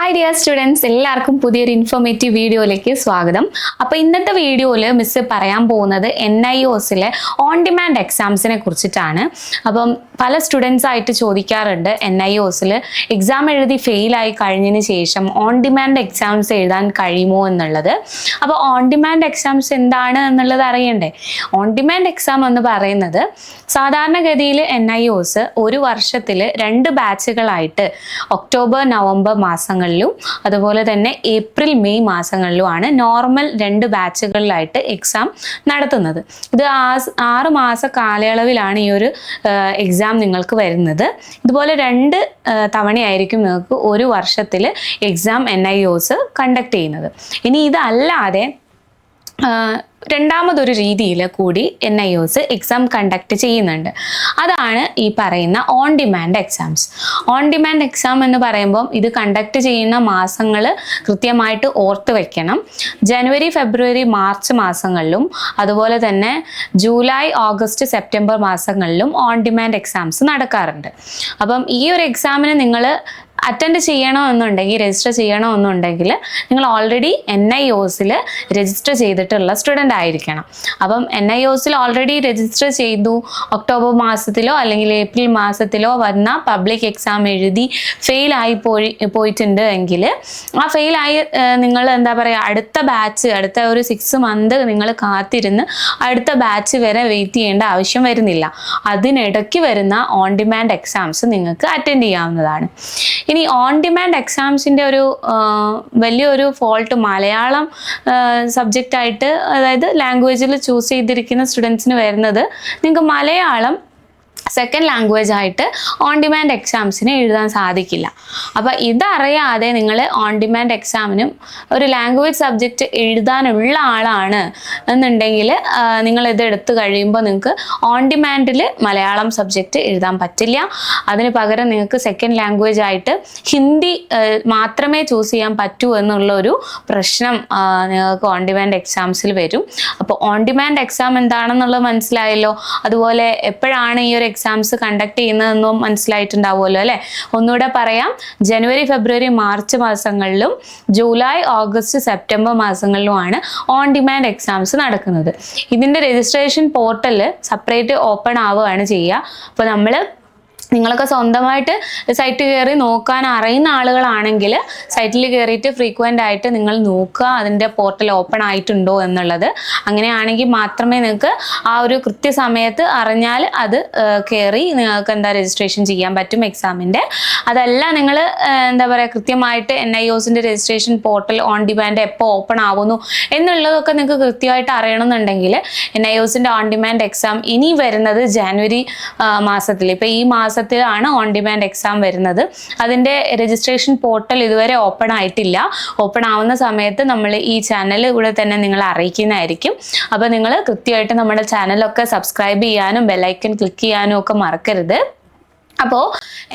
Hi dear students, എല്ലാവർക്കും പുതിയൊരു informative വീഡിയോയിലേക്ക് സ്വാഗതം. അപ്പോൾ ഇന്നത്തെ വീഡിയോയിൽ മിസ് പറയാൻ പോകുന്നത് NIOSലെ ഓൺ ഡിമാൻഡ് എക്സാംസിനെ കുറിച്ചിട്ടാണ്. അപ്പം പല സ്റ്റുഡൻസ് ആയിട്ട് ചോദിക്കാറുണ്ട്, NIOSൽ എക്സാം എഴുതി ഫെയിലായി കഴിഞ്ഞതിന് ശേഷം ഓൺ ഡിമാൻഡ് എക്സാംസ് എഴുതാൻ കഴിയുമോ എന്നുള്ളത്. അപ്പോൾ ഓൺ ഡിമാൻഡ് എക്സാംസ് എന്താണ് എന്നുള്ളത് അറിയണ്ടേ? ഓൺ ഡിമാൻഡ് എക്സാം എന്ന് പറയുന്നത് സാധാരണഗതിയിൽ NIOS ഒരു വർഷത്തിൽ 2 ബാച്ചുകളായിട്ട് ഒക്ടോബർ നവംബർ മാസങ്ങളിലും അതുപോലെ തന്നെ ഏപ്രിൽ മെയ് മാസങ്ങളിലുമാണ് നോർമൽ 2 ബാച്ചുകളിലായിട്ട് എക്സാം നടത്തുന്നത്. ഇത് 6 മാസ കാലയളവിലാണ് ഈ ഒരു എക്സാം നിങ്ങൾക്ക് വരുന്നത്. ഇതുപോലെ 2 തവണയായിരിക്കും നിങ്ങൾക്ക് ഒരു വർഷത്തിൽ എക്സാം NIOS കണ്ടക്ട് ചെയ്യുന്നത്. ഇനി ഇതല്ലാതെ രണ്ടാമതൊരു രീതിയിൽ കൂടി NIOS എക്സാം കണ്ടക്ട് ചെയ്യുന്നുണ്ട്. അതാണ് ഈ പറയുന്ന on demand exams. On demand exam എന്ന് പറയുമ്പോൾ ഇത് കണ്ടക്ട് ചെയ്യുന്ന മാസങ്ങൾ കൃത്യമായിട്ട് ഓർത്ത് വെക്കണം. ജനുവരി ഫെബ്രുവരി മാർച്ച് മാസങ്ങളിലും അതുപോലെ തന്നെ ജൂലൈ ഓഗസ്റ്റ് സെപ്റ്റംബർ മാസങ്ങളിലും ഓൺ ഡിമാൻഡ് എക്സാംസ് നടക്കാറുണ്ട്. അപ്പം ഈ ഒരു എക്സാമിന് നിങ്ങൾ അറ്റൻഡ് ചെയ്യണമെന്നുണ്ടെങ്കിൽ, രജിസ്റ്റർ ചെയ്യണമെന്നുണ്ടെങ്കിൽ നിങ്ങൾ ഓൾറെഡി NIOSൽ രജിസ്റ്റർ ചെയ്തിട്ടുള്ള സ്റ്റുഡൻ്റ് ആയിരിക്കണം. അപ്പം NIOSൽ ഓൾറെഡി രജിസ്റ്റർ ചെയ്തു, ഒക്ടോബർ മാസത്തിലോ അല്ലെങ്കിൽ ഏപ്രിൽ മാസത്തിലോ വന്ന പബ്ലിക് എക്സാം എഴുതി ഫെയിലായി പോയിട്ടുണ്ട് എങ്കിൽ ആ ഫെയിലായി നിങ്ങൾ എന്താ പറയുക, അടുത്ത ബാച്ച്, അടുത്ത ഒരു 6 മന്ത് നിങ്ങൾ കാത്തിരുന്ന് അടുത്ത ബാച്ച് വരെ വെയിറ്റ് ചെയ്യേണ്ട ആവശ്യം വരുന്നില്ല. അതിനിടയ്ക്ക് വരുന്ന ഓൺ ഡിമാൻഡ് എക്സാംസ് നിങ്ങൾക്ക് അറ്റൻഡ് ചെയ്യാവുന്നതാണ്. ഇനി ഓൺ ഡിമാൻഡ് എക്സാംസിൻ്റെ ഒരു വലിയൊരു ഫോൾട്ട് മലയാളം സബ്ജക്റ്റായിട്ട്, അതായത് ലാംഗ്വേജിൽ ചൂസ് ചെയ്തിരിക്കുന്ന സ്റ്റുഡൻസിന് വരുന്നത്, നിങ്ങൾക്ക് മലയാളം സെക്കൻഡ് ലാംഗ്വേജ് ആയിട്ട് ഓൺ ഡിമാൻഡ് എക്സാംസിന് എഴുതാൻ സാധിക്കില്ല. അപ്പോൾ ഇതറിയാതെ നിങ്ങൾ ഓൺ ഡിമാൻഡ് എക്സാമിനും ഒരു ലാംഗ്വേജ് സബ്ജക്റ്റ് എഴുതാനുള്ള ആളാണ് എന്നുണ്ടെങ്കിൽ നിങ്ങളിത് എടുത്തു കഴിയുമ്പോൾ നിങ്ങൾക്ക് ഓൺ ഡിമാൻഡിൽ മലയാളം സബ്ജക്റ്റ് എഴുതാൻ പറ്റില്ല. അതിന് പകരം നിങ്ങൾക്ക് സെക്കൻഡ് ലാംഗ്വേജ് ആയിട്ട് ഹിന്ദി മാത്രമേ ചൂസ് ചെയ്യാൻ പറ്റൂ എന്നുള്ളൊരു പ്രശ്നം നിങ്ങൾക്ക് ഓൺ ഡിമാൻഡ് എക്സാംസിൽ വരും. അപ്പോൾ ഓൺ ഡിമാൻഡ് എക്സാം എന്താണെന്നുള്ളത് മനസ്സിലായല്ലോ. അതുപോലെ എപ്പോഴാണ് ഈ ഒരു എക്സാംസ് കണ്ടക്ട് ചെയ്യുന്നതെന്നും മനസ്സിലായിട്ടുണ്ടാവുമല്ലോ അല്ലേ? ഒന്നുകൂടെ പറയാം. ജനുവരി ഫെബ്രുവരി മാർച്ച് മാസങ്ങളിലും ജൂലൈ ഓഗസ്റ്റ് സെപ്റ്റംബർ മാസങ്ങളിലുമാണ് ഓൺ ഡിമാൻഡ് എക്സാംസ് നടക്കുന്നത്. ഇതിൻ്റെ രജിസ്ട്രേഷൻ പോർട്ടൽ സെപ്പറേറ്റ് ഓപ്പൺ ആവുകയാണ് ചെയ്യുക. അപ്പോൾ നിങ്ങളൊക്കെ സ്വന്തമായിട്ട് സൈറ്റ് കയറി നോക്കാൻ അറിയുന്ന ആളുകളാണെങ്കിൽ സൈറ്റിൽ കയറിയിട്ട് ഫ്രീക്വൻ്റ് ആയിട്ട് നിങ്ങൾ നോക്കുക അതിൻ്റെ പോർട്ടൽ ഓപ്പൺ ആയിട്ടുണ്ടോ എന്നുള്ളത്. അങ്ങനെയാണെങ്കിൽ മാത്രമേ നിങ്ങൾക്ക് ആ ഒരു കൃത്യസമയത്ത് അറിഞ്ഞാൽ അത് കയറി നിങ്ങൾക്ക് രജിസ്ട്രേഷൻ ചെയ്യാൻ പറ്റും എക്സാമിൻ്റെ. അതല്ല നിങ്ങൾ എന്താ പറയുക, കൃത്യമായിട്ട് NIOSൻ്റെ രജിസ്ട്രേഷൻ പോർട്ടൽ ഓൺ ഡിമാൻഡ് എപ്പോൾ ഓപ്പൺ ആവുന്നു എന്നുള്ളതൊക്കെ നിങ്ങൾക്ക് കൃത്യമായിട്ട് അറിയണമെന്നുണ്ടെങ്കിൽ NIOSൻ്റെ ഓൺ ഡിമാൻഡ് എക്സാം ഇനി വരുന്നത് ജനുവരി മാസത്തിൽ, ഇപ്പോൾ ഈ മാസത്തിലാണ് ഓൺ ഡിമാൻഡ് എക്സാം വരുന്നത്. അതിൻ്റെ രജിസ്ട്രേഷൻ പോർട്ടൽ ഇതുവരെ ഓപ്പൺ ആയിട്ടില്ല. ഓപ്പൺ ആവുന്ന സമയത്ത് നമ്മൾ ഈ ചാനൽ കൂടെ തന്നെ നിങ്ങൾ അറിയിക്കുന്നതായിരിക്കും. അപ്പോൾ നിങ്ങൾ കൃത്യമായിട്ട് നമ്മുടെ ചാനലൊക്കെ സബ്സ്ക്രൈബ് ചെയ്യാനും ബെല്ലൈക്കൺ ക്ലിക്ക് ചെയ്യാനും ഒക്കെ മറക്കരുത്. അപ്പോൾ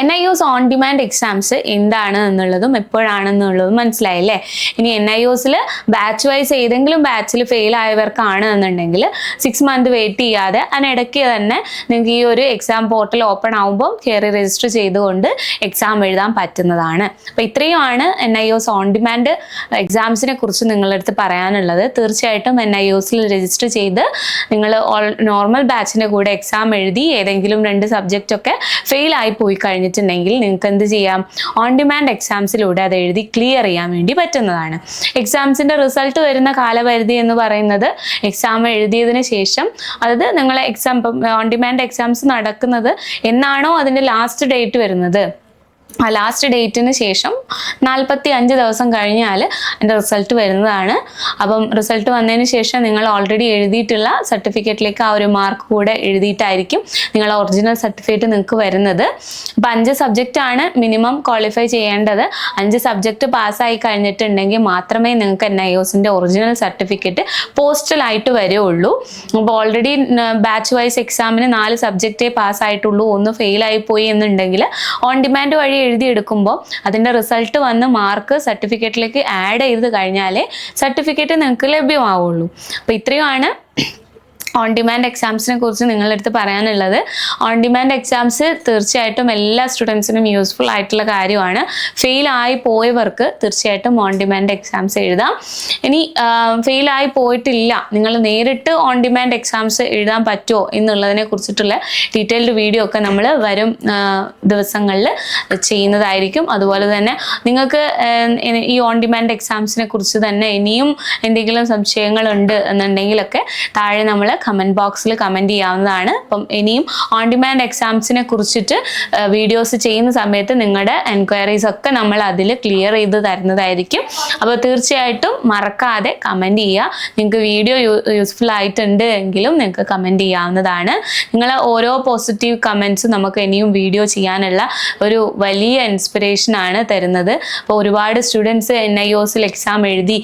NIOS ഓൺ ഡിമാൻഡ് എക്സാംസ് എന്താണ് എന്നുള്ളതും എപ്പോഴാണെന്നുള്ളതും മനസ്സിലായില്ലേ? ഇനി NIOSൽ ബാച്ച് വൈസ് ഏതെങ്കിലും ബാച്ചിൽ ഫെയിൽ ആയവർക്കാണ് എന്നുണ്ടെങ്കിൽ 6 മന്ത് വെയിറ്റ് ചെയ്യാതെ അതിനിടയ്ക്ക് തന്നെ നിങ്ങൾക്ക് ഈ ഒരു എക്സാം പോർട്ടൽ ഓപ്പൺ ആകുമ്പോൾ കയറി രജിസ്റ്റർ ചെയ്തുകൊണ്ട് എക്സാം എഴുതാൻ പറ്റുന്നതാണ്. അപ്പോൾ ഇത്രയുമാണ് NIOS ഓൺ ഡിമാൻഡ് എക്സാംസിനെ കുറിച്ച് നിങ്ങളുടെ അടുത്ത് പറയാനുള്ളത്. തീർച്ചയായിട്ടും NIOSൽ രജിസ്റ്റർ ചെയ്ത് നിങ്ങൾ നോർമൽ ബാച്ചിൻ്റെ കൂടെ എക്സാം എഴുതി ഏതെങ്കിലും 2 സബ്ജക്റ്റൊക്കെ ഫെയിൽ ആയി പോയി കഴിഞ്ഞിട്ടുണ്ടെങ്കിൽ നിങ്ങൾക്ക് എന്ത് ചെയ്യാം, ഓൺ ഡിമാൻഡ് എക്സാംസിലൂടെ അത് എഴുതി ക്ലിയർ ചെയ്യാൻ വേണ്ടി പറ്റുന്നതാണ്. എക്സാംസിൻ്റെ റിസൾട്ട് വരുന്ന കാലപരിധി എന്ന് പറയുന്നത് എക്സാം എഴുതിയതിന് ശേഷം, അതായത് നിങ്ങൾ എക്സാം ഓൺ ഡിമാൻഡ് എക്സാംസ് നടക്കുന്നത് എന്നാണോ അതിൻ്റെ ലാസ്റ്റ് ഡേറ്റ് വരുന്നത്, ആ ലാസ്റ്റ് ഡേറ്റിന് ശേഷം 45 ദിവസം കഴിഞ്ഞാൽ എൻ്റെ റിസൾട്ട് വരുന്നതാണ്. അപ്പം റിസൾട്ട് വന്നതിന് ശേഷം നിങ്ങൾ ഓൾറെഡി എഴുതിയിട്ടുള്ള സർട്ടിഫിക്കറ്റിലേക്ക് ആ ഒരു മാർക്ക് കൂടെ എഴുതിയിട്ടായിരിക്കും നിങ്ങൾ ഒറിജിനൽ സർട്ടിഫിക്കറ്റ് നിങ്ങൾക്ക് വരുന്നത്. അപ്പം 5 സബ്ജക്റ്റാണ് മിനിമം ക്വാളിഫൈ ചെയ്യേണ്ടത്. 5 സബ്ജക്റ്റ് പാസ്സായി കഴിഞ്ഞിട്ടുണ്ടെങ്കിൽ മാത്രമേ നിങ്ങൾക്ക് NIOSൻ്റെ ഒറിജിനൽ സർട്ടിഫിക്കറ്റ് പോസ്റ്റലായിട്ട് വരുള്ളൂ. അപ്പോൾ ഓൾറെഡി ബാച്ച് വൈസ് എക്സാമിന് 4 സബ്ജക്റ്റേ പാസ്സായിട്ടുള്ളൂ, 1 ഫെയിലായി പോയി എന്നുണ്ടെങ്കിൽ ഓൺ ഡിമാൻഡ് വഴി എഴുതിയെടുക്കുമ്പോൾ അതിൻ്റെ റിസൾട്ട് വന്ന് മാർക്ക് സർട്ടിഫിക്കറ്റിലേക്ക് ആഡ് ചെയ്ത് കഴിഞ്ഞാലേ സർട്ടിഫിക്കറ്റ് നിങ്ങൾക്ക് ലഭ്യമാവുള്ളൂ. അപ്പോൾ ഇത്രയുമാണ് ഓൺ ഡിമാൻഡ് എക്സാംസിനെ കുറിച്ച് നിങ്ങളുടെ അടുത്ത് പറയാനുള്ളത്, ഓൺ ഡിമാൻഡ് എക്സാംസ് തീർച്ചയായിട്ടും എല്ലാ സ്റ്റുഡൻസിനും യൂസ്ഫുൾ ആയിട്ടുള്ള കാര്യമാണ്. ഫെയിലായി പോയവർക്ക് തീർച്ചയായിട്ടും ഓൺ ഡിമാൻഡ് എക്സാംസ് എഴുതാം. ഇനി ഫെയിലായി പോയിട്ടില്ല, നിങ്ങൾ നേരിട്ട് ഓൺ ഡിമാൻഡ് എക്സാംസ് എഴുതാൻ പറ്റുമോ എന്നുള്ളതിനെ കുറിച്ചിട്ടുള്ള ഡീറ്റെയിൽഡ് വീഡിയോ ഒക്കെ നമ്മൾ വരും ദിവസങ്ങളിൽ ചെയ്യുന്നതായിരിക്കും. അതുപോലെ തന്നെ നിങ്ങൾക്ക് ഈ ഓൺ ഡിമാൻഡ് എക്സാംസിനെ കുറിച്ച് തന്നെ ഇനിയും എന്തെങ്കിലും സംശയങ്ങളുണ്ട് എന്നുണ്ടെങ്കിലൊക്കെ താഴെ നമ്മൾ കമൻറ്റ് ബോക്സിൽ കമൻറ്റ് ചെയ്യാവുന്നതാണ്. അപ്പം ഇനിയും ഓൺ ഡിമാൻഡ് എക്സാംസിനെ കുറിച്ചിട്ട് വീഡിയോസ് ചെയ്യുന്ന സമയത്ത് നിങ്ങളുടെ എൻക്വയറീസ് ഒക്കെ നമ്മൾ അതിൽ ക്ലിയർ ചെയ്ത് തരുന്നതായിരിക്കും. അപ്പോൾ തീർച്ചയായിട്ടും മറക്കാതെ കമൻറ്റ് ചെയ്യുക. നിങ്ങൾക്ക് വീഡിയോ യൂസ്ഫുൾ ആയിട്ടുണ്ട് എങ്കിലും നിങ്ങൾക്ക് കമൻറ്റ് ചെയ്യാവുന്നതാണ്. നിങ്ങൾ ഓരോ പോസിറ്റീവ് കമൻറ്റ്സും നമുക്ക് ഇനിയും വീഡിയോ ചെയ്യാനുള്ള ഒരു വലിയ ഇൻസ്പിറേഷനാണ് തരുന്നത്. അപ്പോൾ ഒരുപാട് സ്റ്റുഡൻസ് NIOSൽ എക്സാം എഴുതി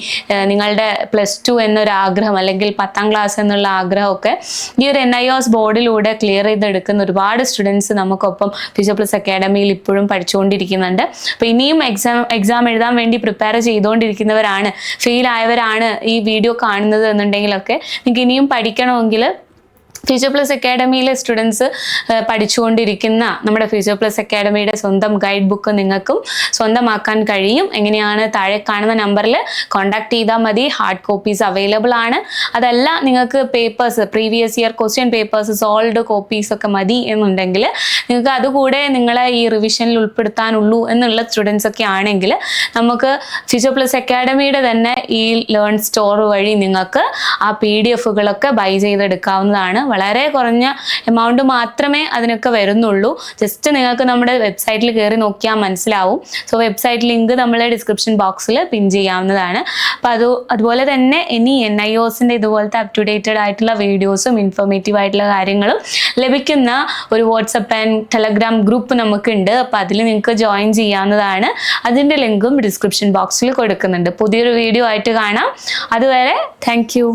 നിങ്ങളുടെ +2 എന്നൊരു ആഗ്രഹം അല്ലെങ്കിൽ 10ാം ക്ലാസ് എന്നുള്ള ആഗ്രഹമൊക്കെ ഈ ഒരു NIOS ബോർഡിലൂടെ ക്ലിയർ ചെയ്തെടുക്കുന്ന ഒരുപാട് സ്റ്റുഡൻസ് നമുക്കൊപ്പം ഫ്യൂച്ചർ പ്ലസ് അക്കാഡമിയിൽ ഇപ്പോഴും പഠിച്ചുകൊണ്ടിരിക്കുന്നുണ്ട്. അപ്പോൾ ഇനിയും എക്സാം എഴുതാൻ വേണ്ടി പ്രിപ്പയർ ചെയ്തുകൊണ്ടിരിക്കുന്നവരാണ്, ഫെയിൽ ആയവരാണ് ഈ വീഡിയോ കാണുന്നത് എന്നുണ്ടെങ്കിലൊക്കെ നിങ്ങൾക്ക് ഇനിയും പഠിക്കണമെങ്കിൽ ഫ്യൂച്ചർ പ്ലസ് അക്കാഡമിയിലെ സ്റ്റുഡൻസ് പഠിച്ചുകൊണ്ടിരിക്കുന്ന നമ്മുടെ ഫ്യൂച്ചർ പ്ലസ് അക്കാഡമിയുടെ സ്വന്തം ഗൈഡ് ബുക്ക് നിങ്ങൾക്കും സ്വന്തമാക്കാൻ കഴിയും. എങ്ങനെയാണ്? താഴെ കാണുന്ന നമ്പറിൽ കോൺടാക്ട് ചെയ്താൽ മതി. ഹാർഡ് കോപ്പീസ് അവൈലബിൾ ആണ്. അതല്ല നിങ്ങൾക്ക് papers, previous year question papers solved copies ഒക്കെ മതി എന്നുണ്ടെങ്കിൽ നിങ്ങൾക്ക് അതുകൂടെ നിങ്ങളെ ഈ റിവിഷനിൽ ഉൾപ്പെടുത്താനുള്ളൂ എന്നുള്ള സ്റ്റുഡൻസ് ഒക്കെ ആണെങ്കിൽ നമുക്ക് ഫ്യൂച്ചർ പ്ലസ് അക്കാഡമിയുടെ തന്നെ ഈ ലേൺ സ്റ്റോർ വഴി നിങ്ങൾക്ക് ആ PDF-കളൊക്കെ ബൈ ചെയ്തെടുക്കാവുന്നതാണ്. വളരെ കുറഞ്ഞ എമൗണ്ട് മാത്രമേ അതിനൊക്കെ വരുന്നുള്ളൂ. ജസ്റ്റ് നിങ്ങൾക്ക് നമ്മുടെ വെബ്സൈറ്റിൽ കയറി നോക്കിയാൽ മനസ്സിലാവും. സോ വെബ്സൈറ്റ് ലിങ്ക് നമ്മളെ ഡിസ്ക്രിപ്ഷൻ ബോക്സിൽ പിൻ ചെയ്യാവുന്നതാണ്. അപ്പോൾ അതുപോലെ തന്നെ ഇനി NIOSന്റെ ഇതുപോലത്തെ അപ് ടു ഡേറ്റഡ് ആയിട്ടുള്ള വീഡിയോസും ഇൻഫോർമേറ്റീവ് ആയിട്ടുള്ള കാര്യങ്ങളും ലഭിക്കുന്ന ഒരു വാട്സപ്പ് ആൻഡ് ടെലഗ്രാം ഗ്രൂപ്പ് നമുക്കുണ്ട്. അപ്പോൾ അതിൽ നിങ്ങൾക്ക് ജോയിൻ ചെയ്യാവുന്നതാണ്. അതിൻ്റെ ലിങ്കും ഡിസ്ക്രിപ്ഷൻ ബോക്സിൽ കൊടുക്കുന്നുണ്ട്. പുതിയൊരു വീഡിയോ ആയിട്ട് കാണാം. അതുവരെ താങ്ക് യു.